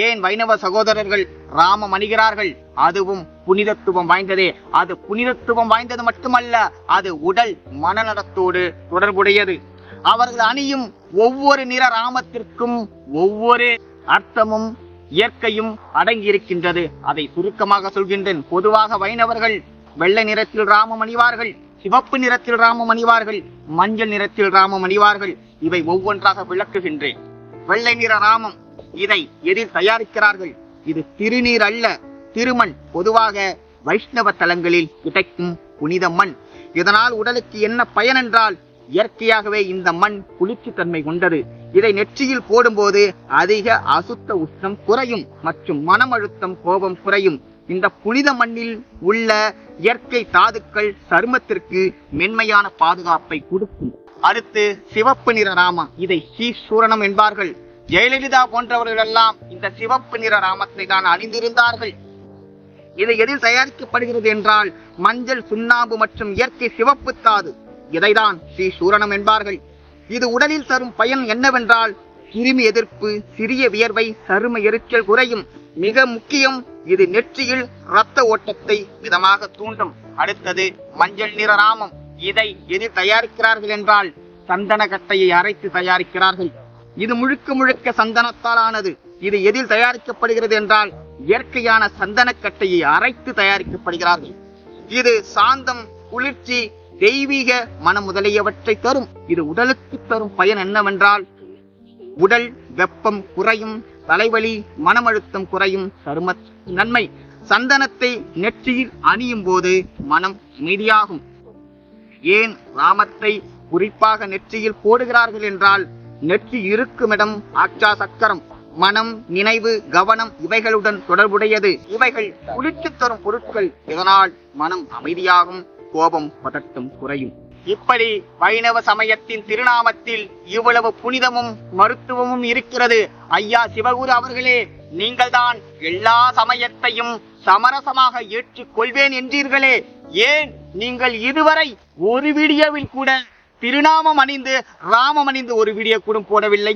ஏன் வைணவ சகோதரர்கள் ராமம் அணிகிறார்கள்? அதுவும் புனிதத்துவம் வாய்ந்ததே. அது புனிதத்துவம் வாய்ந்தது மட்டுமல்ல, அது உடல் மனநலத்தோடு தொடர்புடையது. அவர்கள் அணியும் ஒவ்வொரு நிற ராமத்திற்கும் ஒவ்வொரு அர்த்தமும் இயற்கையும் அடங்கி இருக்கின்றது. அதை சுருக்கமாக சொல்கின்றேன். பொதுவாக வைணவர்கள் வெள்ளை நிறத்தில் ராமம் அணிவார்கள், சிவப்பு நிறத்தில் ராமம் அணிவார்கள், மஞ்சள் நிறத்தில் ராமம் அணிவார்கள். இவை ஒவ்வொன்றாக விளக்குகின்றேன். வெள்ளை நிற ராமம், இதை எதில் தயாரிக்கிறார்கள்? இது திருநீர் அல்ல, திருமண். பொதுவாக வைஷ்ணவ தலங்களில் கிடைக்கும் புனித மண். இதனால் உடலுக்கு என்ன பயன் என்றால், இயற்கையாகவே இந்த மண் குளிர்ச்சித்தன்மை கொண்டது. இதை நெற்றியில் போடும்போது அதிக அசுத்த உஷ்ணம் குறையும் மற்றும் மனம் அழுத்தம், கோபம் குறையும். இந்த புனித மண்ணில் உள்ள இயற்கை தாதுக்கள் சருமத்திற்கு மென்மையான பாதுகாப்பை கொடுக்கும். அடுத்து சிவப்பு நிற ராமம், இதை ஸ்ரீசூரணம் என்பார்கள். ஜெயலலிதா போன்றவர்கள் எல்லாம் இந்த சிவப்பு நிற ராமத்தை தான் அணிந்திருந்தார்கள். இது எதில் தயாரிக்கப்படுகிறது என்றால், மஞ்சள், சுண்ணாம்பு மற்றும் இயற்கை சிவப்பு தாது. இதைதான் ஸ்ரீசூரணம் என்பார்கள். இது உடலில் தரும் பயன் என்னவென்றால், கிருமி எதிர்ப்பு, சிறிய வியர்வை, சரும எரிச்சல் குறையும். மிக முக்கியம், இது நெற்றியில் இரத்த ஓட்டத்தை மிதமாக தூண்டும். அடுத்தது மஞ்சள் நிற ராமம். இதை எதில் தயாரிக்கிறார்கள் என்றால், சந்தன கட்டையை அரைத்து தயாரிக்கிறார்கள். இது முழுக்க முழுக்க சந்தனத்தால் ஆனது. இது எதில் தயாரிக்கப்படுகிறது என்றால், இயற்கையான சந்தனக்கட்டையை அரைத்து தயாரிக்கப்படுகிறார்கள். இது சாந்தம், குளிர்ச்சி, தெய்வீக மனம் முதலியவற்றை தரும். இது உடலுக்கு தரும் பயன் என்னவென்றால், உடல் வெப்பம் குறையும், தலைவலி, மனம் அழுத்தம் குறையும், சரும நன்மை. சந்தனத்தை நெற்றியில் அணியும் போது மனம் அமைதியாகும். ஏன் ராமத்தை குறிப்பாக நெற்றியில் போடுகிறார்கள் என்றால், நெற்றி இருக்குமிடம் ஆக்ஷா சக்கரம். மனம், நினைவு, கவனம் இவைகளுடன் தொடர்புடையது. இவைகள் குளிர்ச்சி தரும் பொருட்கள். இதனால் மனம் அமைதியாகும், கோபம், பதட்டம் குறையும். இப்படி வைணவ சமயத்தின் திருநாமத்தில் இவ்வளவு புனிதமும் மருத்துவமும் இருக்கிறது. ஐயா சிவகுரு அவர்களே, நீங்கள் தான் எல்லா சமயத்தையும் சமரசமாக ஏற்றுக் கொள்வேன் என்றீர்களே, ஏன் நீங்கள் இதுவரை ஒரு வீடியோவில் கூட திருநாமம் அணிந்து ராமம் அணிந்து ஒரு வீடியோ கூட போடவில்லை?